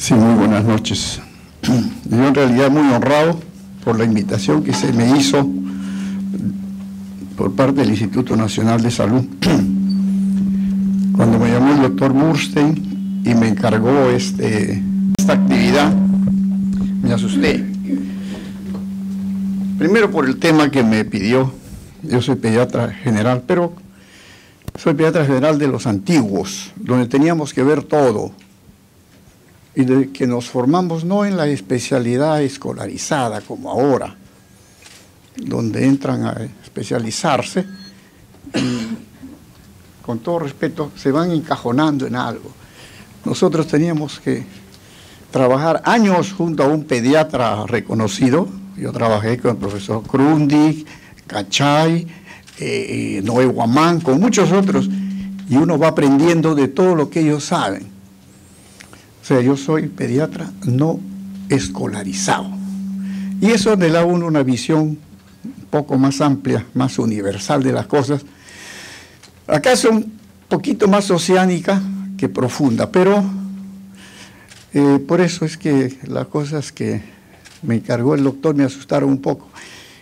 Sí, muy buenas noches. Yo en realidad muy honrado por la invitación que se me hizo por parte del Instituto Nacional de Salud. Cuando me llamó el doctor Burstein y me encargó esta actividad, me asusté. Primero por el tema que me pidió. Yo soy pediatra general, pero soy pediatra general de los antiguos, donde teníamos que ver todo. Y de que nos formamos no en la especialidad escolarizada como ahora, donde entran a especializarse y, con todo respeto, se van encajonando en algo. Nosotros teníamos que trabajar años junto a un pediatra reconocido. Yo trabajé con el profesor Grundig, Cachay, Noé Guamán, con muchos otros, y uno va aprendiendo de todo lo que ellos saben. O sea, yo soy pediatra no escolarizado. Y eso le da a uno una visión un poco más amplia, más universal de las cosas. Acá son un poquito más oceánica que profunda, pero por eso es que las cosas que me encargó el doctor me asustaron un poco.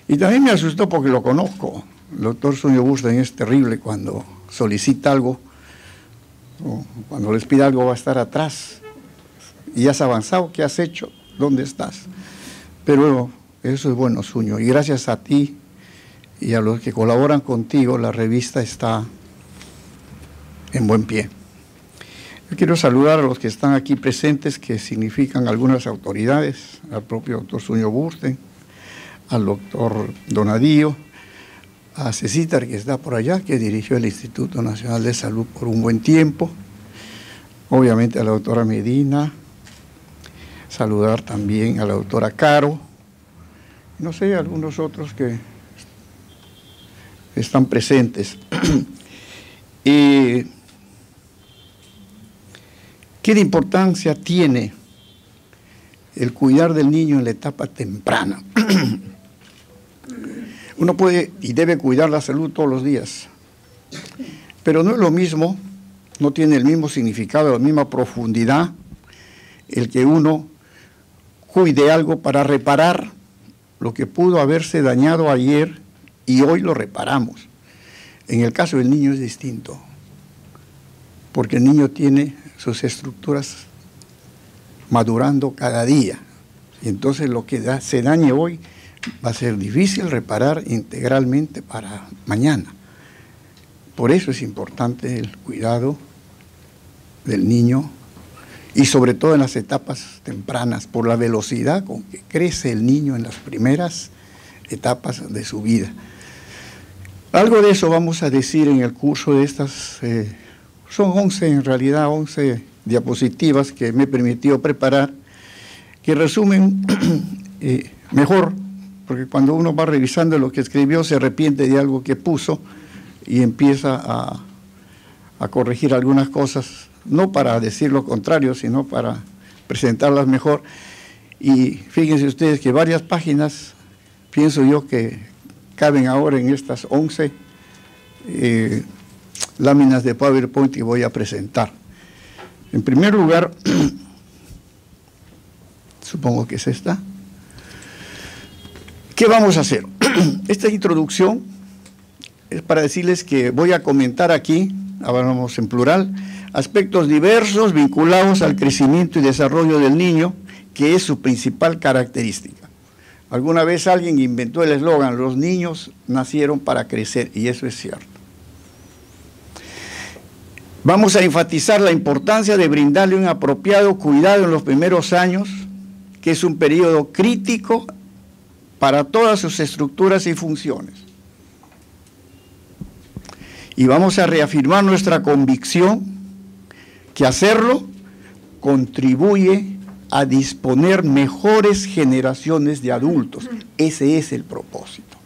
Y también me asustó porque lo conozco. El doctor Zunio Burstein es terrible cuando solicita algo, o cuando les pide algo va a estar atrás. Y has avanzado, ¿qué has hecho? ¿Dónde estás? Pero eso es bueno, Zunio. Y gracias a ti y a los que colaboran contigo, la revista está en buen pie. Yo quiero saludar a los que están aquí presentes, que significan algunas autoridades, al propio doctor Zunio Burstein, al doctor Donadío, a Cecitar, que está por allá, que dirigió el Instituto Nacional de Salud por un buen tiempo, obviamente a la doctora Medina, saludar también a la doctora Caro, no sé, algunos otros que están presentes. ¿Qué importancia tiene el cuidar del niño en la etapa temprana? Uno puede y debe cuidar la salud todos los días, pero no es lo mismo, no tiene el mismo significado, la misma profundidad, el que uno cuide algo para reparar lo que pudo haberse dañado ayer y hoy lo reparamos. En el caso del niño es distinto, porque el niño tiene sus estructuras madurando cada día, y entonces lo que se dañe hoy va a ser difícil reparar integralmente para mañana. Por eso es importante el cuidado del niño, y sobre todo en las etapas tempranas, por la velocidad con que crece el niño en las primeras etapas de su vida. Algo de eso vamos a decir en el curso de estas, son 11 en realidad, 11 diapositivas que me he permitido preparar, que resumen mejor, porque cuando uno va revisando lo que escribió se arrepiente de algo que puso y empieza a corregir algunas cosas, no para decir lo contrario, sino para presentarlas mejor. Y fíjense ustedes que varias páginas, pienso yo que caben ahora en estas 11 láminas de PowerPoint que voy a presentar. En primer lugar, supongo que es esta. ¿Qué vamos a hacer? Esta introducción es para decirles que voy a comentar aquí, hablamos en plural, aspectos diversos vinculados al crecimiento y desarrollo del niño, que es su principal característica. Alguna vez alguien inventó el eslogan, los niños nacieron para crecer, y eso es cierto. Vamos a enfatizar la importancia de brindarle un apropiado cuidado en los primeros años, que es un periodo crítico para todas sus estructuras y funciones. Y vamos a reafirmar nuestra convicción que hacerlo contribuye a disponer mejores generaciones de adultos. Ese es el propósito.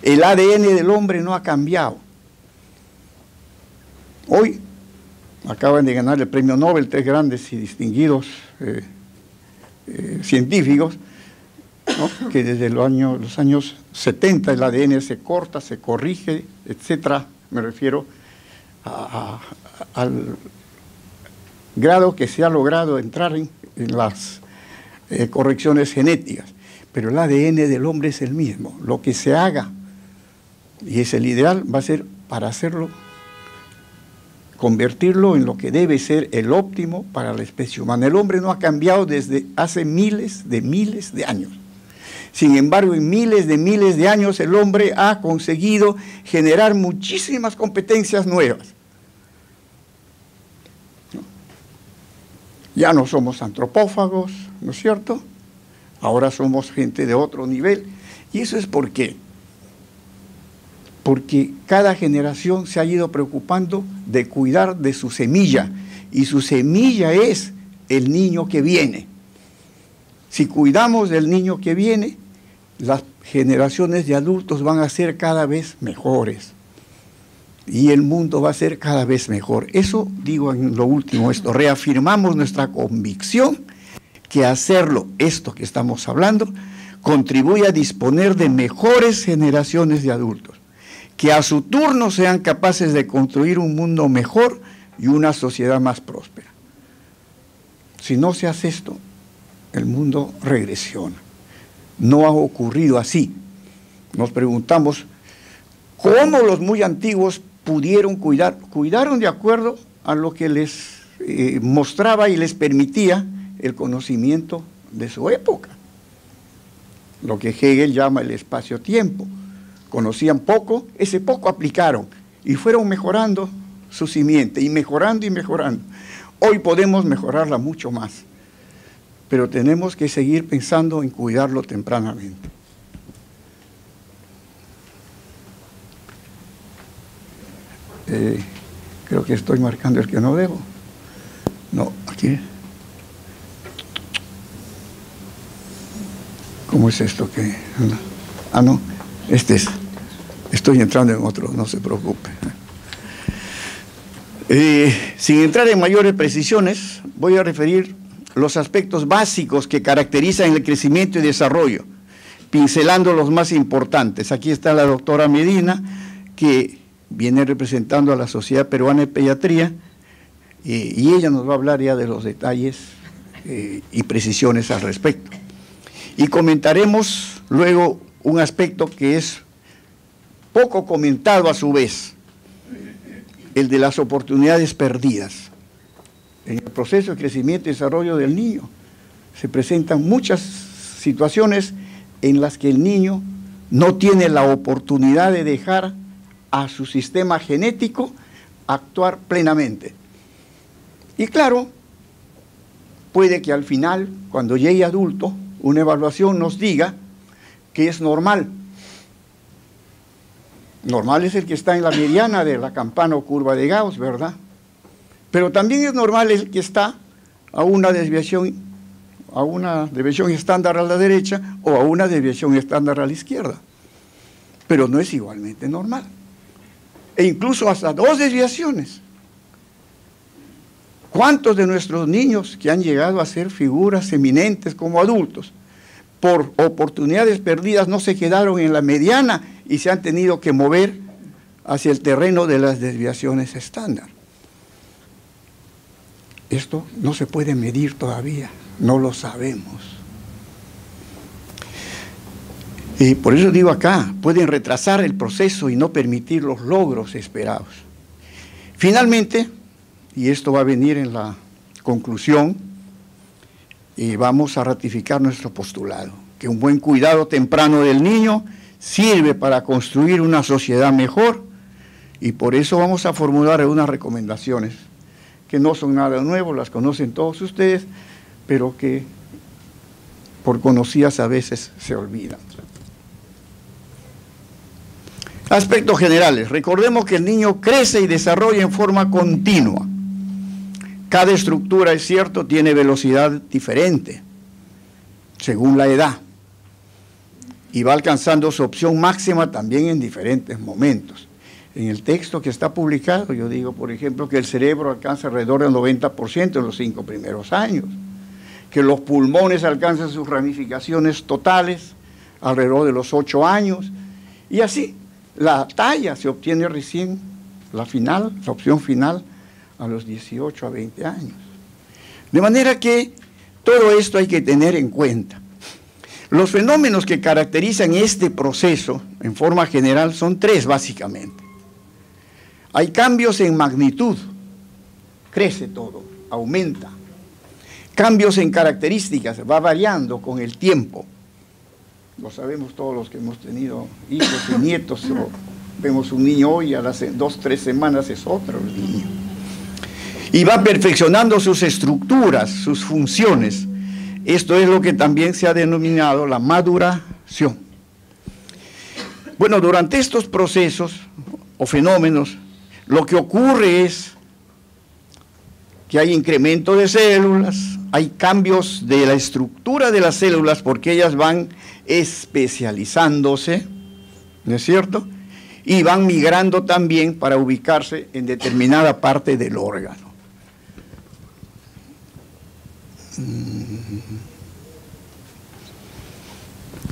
El ADN del hombre no ha cambiado. Hoy acaban de ganar el premio Nobel 3 grandes y distinguidos científicos, ¿no?, que desde los años 70 el ADN se corta, se corrige, etcétera. Me refiero al grado que se ha logrado entrar en en las correcciones genéticas, pero el ADN del hombre es el mismo. Lo que se haga, y es el ideal, va a ser para hacerlo, convertirlo en lo que debe ser el óptimo para la especie humana. El hombre no ha cambiado desde hace miles de años. Sin embargo, en miles de años el hombre ha conseguido generar muchísimas competencias nuevas. Ya no somos antropófagos, ¿no es cierto? Ahora somos gente de otro nivel. ¿Y eso es por qué? Porque cada generación se ha ido preocupando de cuidar de su semilla, y su semilla es el niño que viene. Si cuidamos del niño que viene, las generaciones de adultos van a ser cada vez mejores y el mundo va a ser cada vez mejor. Eso digo en lo último, esto, reafirmamos nuestra convicción que hacerlo, esto que estamos hablando, contribuye a disponer de mejores generaciones de adultos, que a su turno sean capaces de construir un mundo mejor y una sociedad más próspera. Si no se hace esto, el mundo regresiona. No ha ocurrido así. Nos preguntamos, ¿cómo los muy antiguos pudieron cuidar? Cuidaron de acuerdo a lo que les mostraba y les permitía el conocimiento de su época. Lo que Hegel llama el espacio-tiempo. Conocían poco, ese poco aplicaron y fueron mejorando su simiente, y mejorando y mejorando. Hoy podemos mejorarla mucho más, pero tenemos que seguir pensando en cuidarlo tempranamente. Creo que estoy marcando el que no debo. No, aquí. ¿Cómo es esto que? Ah, no, este es. Estoy entrando en otro, no se preocupe. Sin entrar en mayores precisiones, voy a referir los aspectos básicos que caracterizan el crecimiento y desarrollo, pincelando los más importantes. Aquí está la doctora Medina, que viene representando a la Sociedad Peruana de Pediatría, y ella nos va a hablar ya de los detalles y precisiones al respecto. Y comentaremos luego un aspecto que es poco comentado a su vez, el de las oportunidades perdidas. En el proceso de crecimiento y desarrollo del niño se presentan muchas situaciones en las que el niño no tiene la oportunidad de dejar a su sistema genético actuar plenamente. Y claro, puede que al final, cuando llegue adulto, una evaluación nos diga que es normal. Normal es el que está en la mediana de la campana o curva de Gauss, ¿verdad? Pero también es normal el que está a una desviación estándar a la derecha o a una desviación estándar a la izquierda. Pero no es igualmente normal. E incluso hasta dos desviaciones. ¿Cuántos de nuestros niños que han llegado a ser figuras eminentes como adultos, por oportunidades perdidas, no se quedaron en la mediana y se han tenido que mover hacia el terreno de las desviaciones estándar? Esto no se puede medir todavía, no lo sabemos. Y por eso digo acá, pueden retrasar el proceso y no permitir los logros esperados. Finalmente, y esto va a venir en la conclusión, y vamos a ratificar nuestro postulado, que un buen cuidado temprano del niño sirve para construir una sociedad mejor, y por eso vamos a formular unas recomendaciones que no son nada nuevo, las conocen todos ustedes, pero que por conocidas a veces se olvidan. Aspectos generales. Recordemos que el niño crece y desarrolla en forma continua. Cada estructura, es cierto, tiene velocidad diferente según la edad y va alcanzando su opción máxima también en diferentes momentos. En el texto que está publicado, yo digo, por ejemplo, que el cerebro alcanza alrededor del 90% en los 5 primeros años, que los pulmones alcanzan sus ramificaciones totales alrededor de los 8 años, y así. La talla se obtiene recién, la opción final, a los 18 a 20 años. De manera que Todo esto hay que tener en cuenta. Los fenómenos que caracterizan este proceso, en forma general, son tres básicamente. Hay cambios en magnitud, crece todo, aumenta. Cambios en características, va variando con el tiempo. Lo sabemos todos los que hemos tenido hijos y nietos, o vemos un niño hoy, a las 2 o 3 semanas es otro niño. Y va perfeccionando sus estructuras, sus funciones. Esto es lo que también se ha denominado la maduración. Bueno, durante estos procesos o fenómenos, lo que ocurre es que hay incremento de células, hay cambios de la estructura de las células porque ellas van especializándose, ¿no es cierto? Y van migrando también para ubicarse en determinada parte del órgano.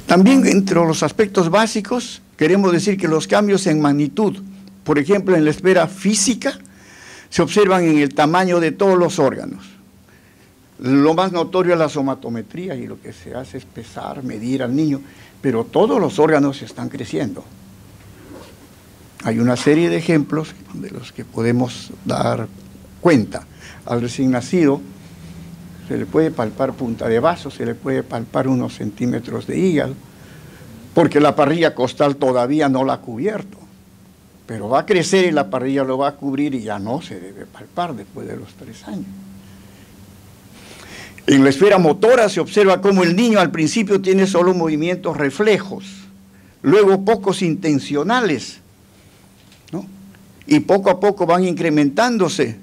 También entre los aspectos básicos queremos decir que los cambios en magnitud, por ejemplo en la esfera física, se observan en el tamaño de todos los órganos. Lo más notorio es la somatometría y lo que se hace es pesar, medir al niño, pero todos los órganos están creciendo. Hay una serie de ejemplos de los que podemos dar cuenta. Al recién nacido se le puede palpar punta de vaso, se le puede palpar unos centímetros de hígado, porque la parrilla costal todavía no la ha cubierto, pero va a crecer y la parrilla lo va a cubrir y ya no se debe palpar después de los 3 años. En la esfera motora se observa cómo el niño al principio tiene solo movimientos reflejos, luego pocos intencionales, ¿no? Y poco a poco van incrementándose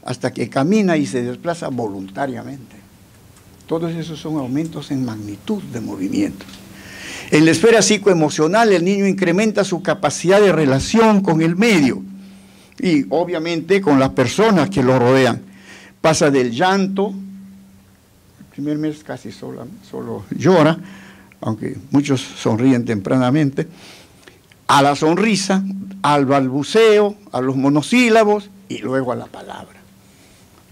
hasta que camina y se desplaza voluntariamente. Todos esos son aumentos en magnitud de movimientos. En la esfera psicoemocional el niño incrementa su capacidad de relación con el medio y obviamente con las personas que lo rodean. Pasa del llanto, el primer mes casi solo llora, aunque muchos sonríen tempranamente, a la sonrisa, al balbuceo, a los monosílabos y luego a la palabra.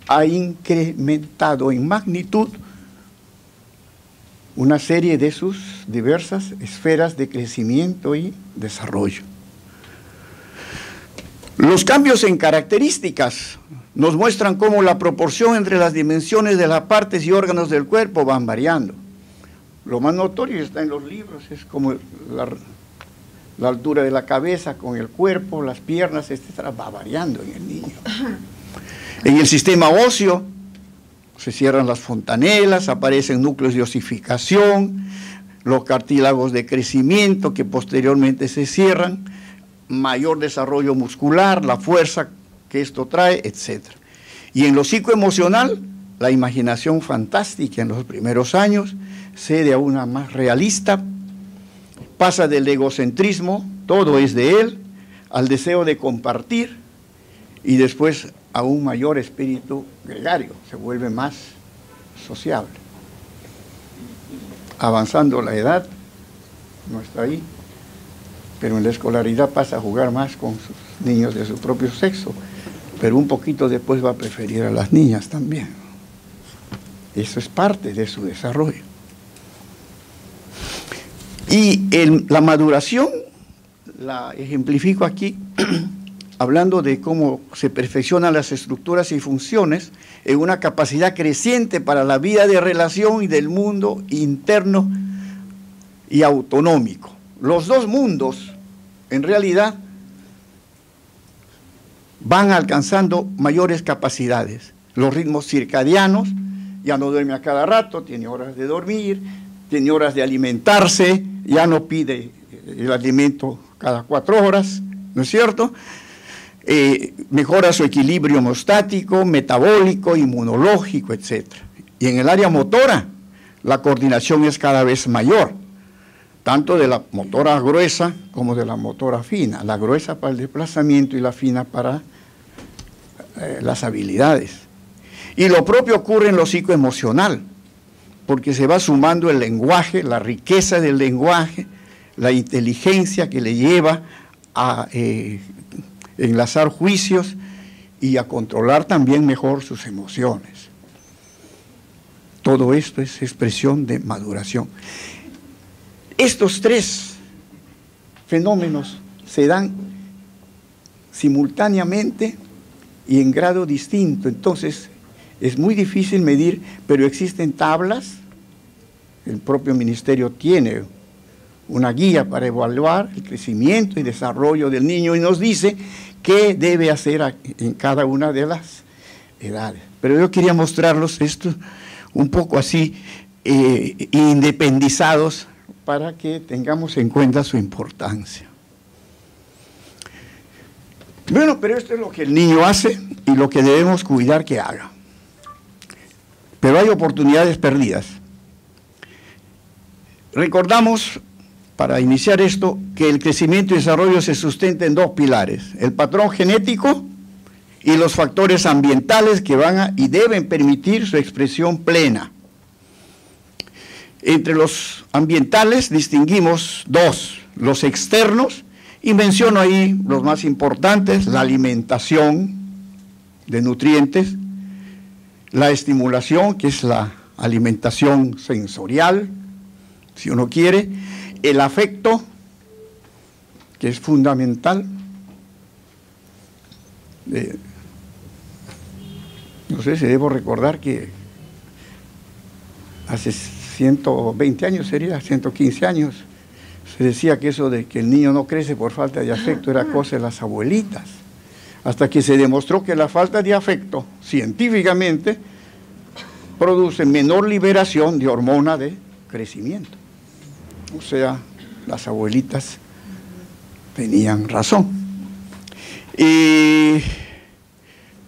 Ha incrementado en magnitud una serie de sus diversas esferas de crecimiento y desarrollo. Los cambios en características nos muestran cómo la proporción entre las dimensiones de las partes y órganos del cuerpo van variando. Lo más notorio está en los libros, es como la altura de la cabeza con el cuerpo, las piernas, etc. va variando en el niño. En el sistema óseo se cierran las fontanelas, aparecen núcleos de osificación, los cartílagos de crecimiento que posteriormente se cierran, mayor desarrollo muscular, la fuerza que esto trae, etc. Y en lo psicoemocional, la imaginación fantástica en los primeros años cede a una más realista, pasa del egocentrismo, todo es de él, al deseo de compartir y después a un mayor espíritu gregario, se vuelve más sociable. Avanzando la edad, no está ahí, pero en la escolaridad pasa a jugar más con sus niños de su propio sexo, pero un poquito después va a preferir a las niñas también. Eso es parte de su desarrollo. Y la maduración la ejemplifico aquí hablando de cómo se perfeccionan las estructuras y funciones en una capacidad creciente para la vida de relación y del mundo interno y autonómico. Los dos mundos, en realidad, van alcanzando mayores capacidades. Los ritmos circadianos, ya no duerme a cada rato, tiene horas de dormir, tiene horas de alimentarse, ya no pide el alimento cada 4 horas, ¿no es cierto? Mejora su equilibrio hemostático, metabólico, inmunológico, etc. Y en el área motora, la coordinación es cada vez mayor, tanto de la motora gruesa como de la motora fina, la gruesa para el desplazamiento y la fina para las habilidades. Y lo propio ocurre en lo psicoemocional, porque se va sumando el lenguaje, la riqueza del lenguaje, la inteligencia que le lleva a enlazar juicios y a controlar también mejor sus emociones. Todo esto es expresión de maduración. Estos tres fenómenos se dan simultáneamente y en grado distinto. Entonces, es muy difícil medir, pero existen tablas. El propio ministerio tiene una guía para evaluar el crecimiento y desarrollo del niño y nos dice qué debe hacer en cada una de las edades. Pero yo quería mostrarlos esto un poco así, independizados, para que tengamos en cuenta su importancia. Bueno, pero esto es lo que el niño hace y lo que debemos cuidar que haga. Pero hay oportunidades perdidas. Recordamos, para iniciar esto, que el crecimiento y desarrollo se sustenta en dos pilares: el patrón genético y los factores ambientales que van y deben permitir su expresión plena. Entre los ambientales distinguimos dos: los externos, y menciono ahí los más importantes: la alimentación de nutrientes, la estimulación, que es la alimentación sensorial, si uno quiere, el afecto, que es fundamental. No sé si debo recordar que hace 120 años, sería 115 años, se decía que eso de que el niño no crece por falta de afecto era cosa de las abuelitas, hasta que se demostró que la falta de afecto, científicamente, produce menor liberación de hormona de crecimiento. O sea, las abuelitas tenían razón. Y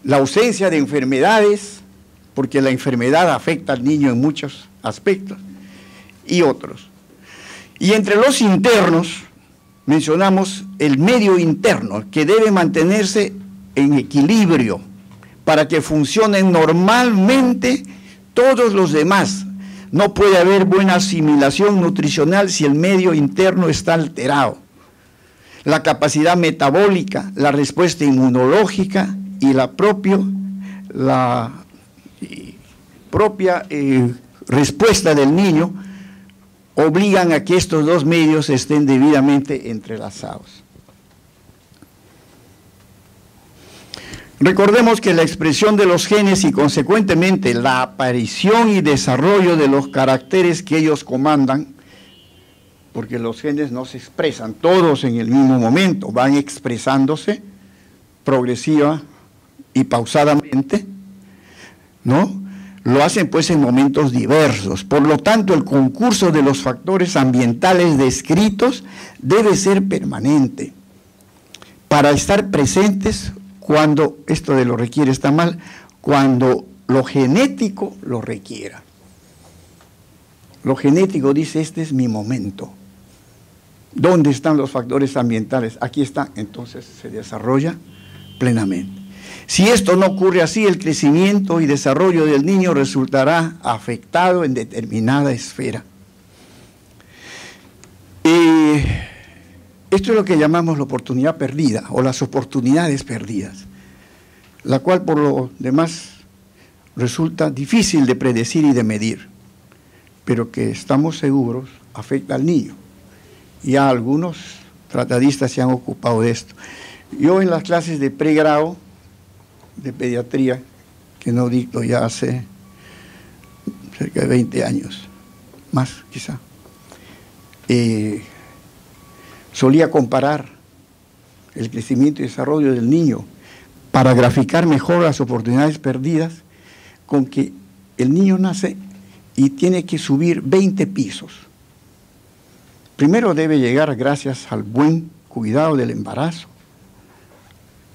la ausencia de enfermedades, porque la enfermedad afecta al niño en muchos aspectos, y otros. Y entre los internos, mencionamos el medio interno, que debe mantenerse en equilibrio para que funcionen normalmente todos los demás. No puede haber buena asimilación nutricional si el medio interno está alterado. La capacidad metabólica, la respuesta inmunológica y la propia respuesta del niño obligan a que estos dos medios estén debidamente entrelazados. Recordemos que la expresión de los genes y consecuentemente la aparición y desarrollo de los caracteres que ellos comandan, porque los genes no se expresan todos en el mismo momento, van expresándose progresiva y pausadamente, ¿no? Lo hacen pues en momentos diversos. Por lo tanto, el concurso de los factores ambientales descritos debe ser permanente para estar presentes cuando, esto de lo requiere está mal, cuando lo genético lo requiera. Lo genético dice, este es mi momento. ¿Dónde están los factores ambientales? Aquí están, entonces se desarrolla plenamente. Si esto no ocurre así, el crecimiento y desarrollo del niño resultará afectado en determinada esfera. Esto es lo que llamamos la oportunidad perdida o las oportunidades perdidas, la cual por lo demás resulta difícil de predecir y de medir, pero que estamos seguros afecta al niño. Ya algunos tratadistas se han ocupado de esto. Yo en las clases de pregrado de pediatría, que no dicto ya hace cerca de 20 años, más quizá, solía comparar el crecimiento y desarrollo del niño para graficar mejor las oportunidades perdidas con que el niño nace y tiene que subir 20 pisos. Primero debe llegar, gracias al buen cuidado del embarazo,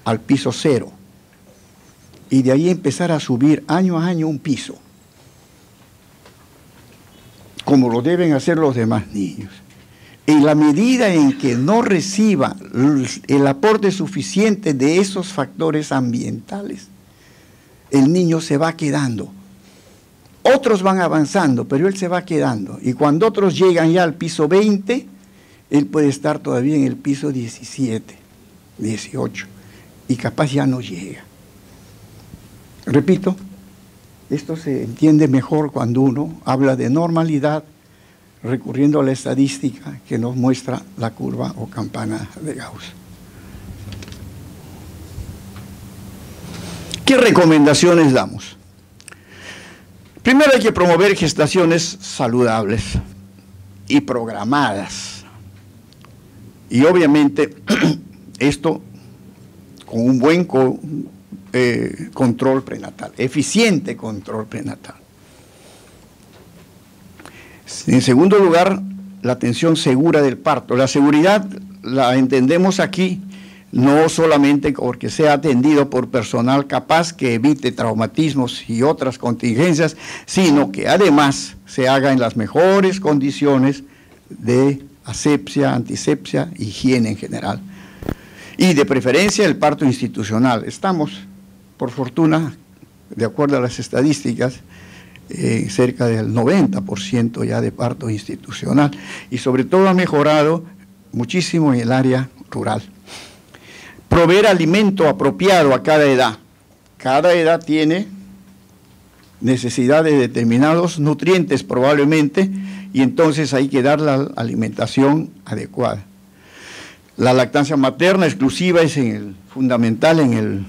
al piso 0. Y de ahí empezar a subir año a año un piso, como lo deben hacer los demás niños. En la medida en que no reciba el aporte suficiente de esos factores ambientales, el niño se va quedando. Otros van avanzando, pero él se va quedando. Y cuando otros llegan ya al piso 20, él puede estar todavía en el piso 17, 18, y capaz ya no llega. Repito, Esto se entiende mejor cuando uno habla de normalidad recurriendo a la estadística que nos muestra la curva o campana de Gauss. ¿Qué recomendaciones damos? Primero hay que promover gestaciones saludables y programadas. Y obviamente esto con un buen control prenatal, eficiente control prenatal. En segundo lugar, la atención segura del parto. La seguridad la entendemos aquí no solamente porque sea atendido por personal capaz que evite traumatismos y otras contingencias, sino que además se haga en las mejores condiciones de asepsia, antisepsia, higiene en general. Y de preferencia el parto institucional. Estamos, por fortuna, de acuerdo a las estadísticas, cerca del 90% ya de parto institucional, y sobre todo ha mejorado muchísimo en el área rural. Proveer alimento apropiado a cada edad. Cada edad tiene necesidad de determinados nutrientes probablemente, y entonces hay que dar la alimentación adecuada. La lactancia materna exclusiva es fundamental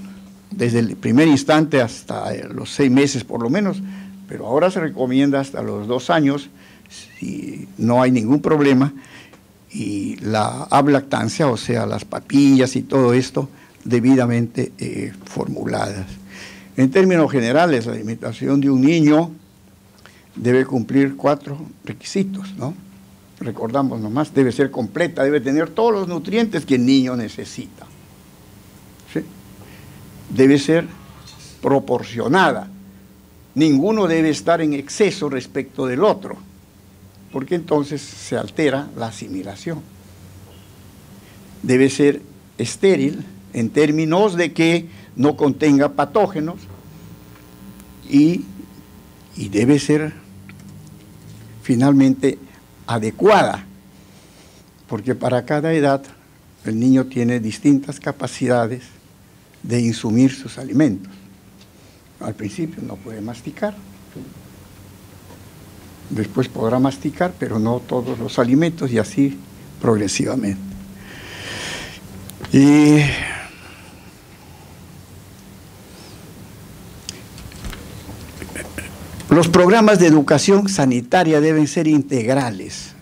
desde el primer instante hasta los 6 meses por lo menos, pero ahora se recomienda hasta los 2 años, si no hay ningún problema, y la ablactancia, o sea, las papillas y todo esto, debidamente formuladas. En términos generales, la alimentación de un niño debe cumplir 4 requisitos, ¿no? Recordamos nomás, debe ser completa, debe tener todos los nutrientes que el niño necesita. ¿Sí? Debe ser proporcionada. Ninguno debe estar en exceso respecto del otro, porque entonces se altera la asimilación. Debe ser estéril en términos de que no contenga patógenos y debe ser finalmente adecuada, porque para cada edad el niño tiene distintas capacidades de insumir sus alimentos. Al principio no puede masticar, después podrá masticar, pero no todos los alimentos, y así progresivamente. Y los programas de educación sanitaria deben ser integrales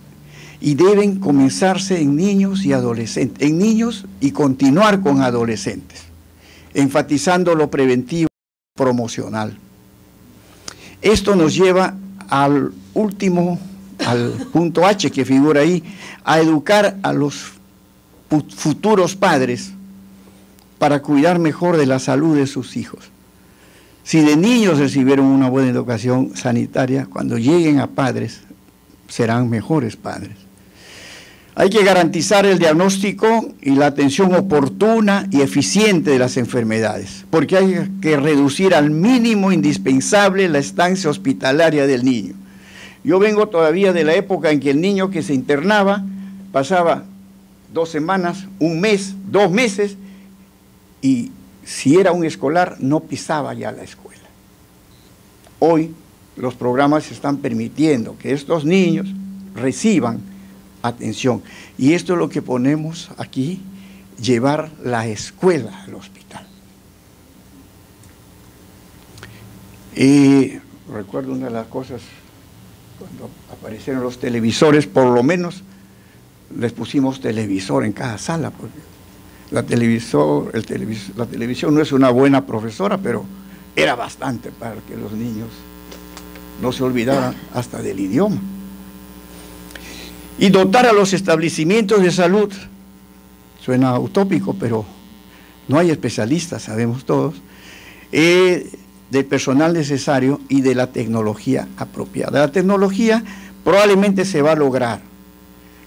y deben comenzarse en niños y adolescentes, en niños y continuar con adolescentes, enfatizando lo preventivo y promocional. Esto nos lleva al último, al punto H que figura ahí, a educar a los futuros padres para cuidar mejor de la salud de sus hijos. Si de niños recibieron una buena educación sanitaria, cuando lleguen a padres, serán mejores padres. Hay que garantizar el diagnóstico y la atención oportuna y eficiente de las enfermedades, porque hay que reducir al mínimo indispensable la estancia hospitalaria del niño. Yo vengo todavía de la época en que el niño que se internaba pasaba 2 semanas, 1 mes, 2 meses, y si era un escolar no pisaba ya la escuela. Hoy los programas están permitiendo que estos niños reciban atención, y esto es lo que ponemos aquí, llevar la escuela al hospital. Y recuerdo una de las cosas, cuando aparecieron los televisores, por lo menos les pusimos televisor en cada sala, porque la televisión no es una buena profesora, pero era bastante para que los niños no se olvidaran hasta del idioma. Y dotar a los establecimientos de salud, suena utópico, pero no hay especialistas, sabemos todos, del personal necesario y de la tecnología apropiada. La tecnología probablemente se va a lograr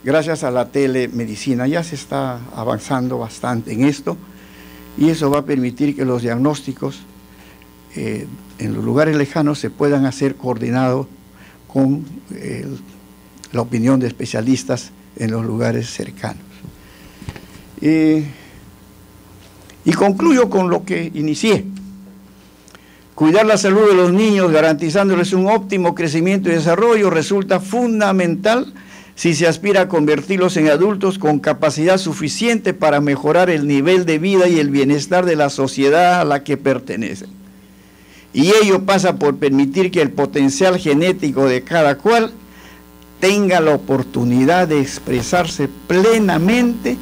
gracias a la telemedicina. Ya se está avanzando bastante en esto, y eso va a permitir que los diagnósticos en los lugares lejanos se puedan hacer coordinados con la opinión de especialistas en los lugares cercanos. Y concluyo con lo que inicié, Cuidar la salud de los niños, garantizándoles un óptimo crecimiento y desarrollo, resulta fundamental si se aspira a convertirlos en adultos con capacidad suficiente para mejorar el nivel de vida y el bienestar de la sociedad a la que pertenecen. Y ello pasa por permitir que el potencial genético de cada cual tenga la oportunidad de expresarse plenamente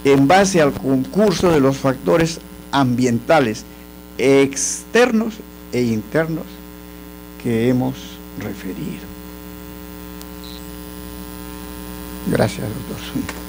en base al concurso de los factores ambientales, externos e internos que hemos referido. Gracias, doctor.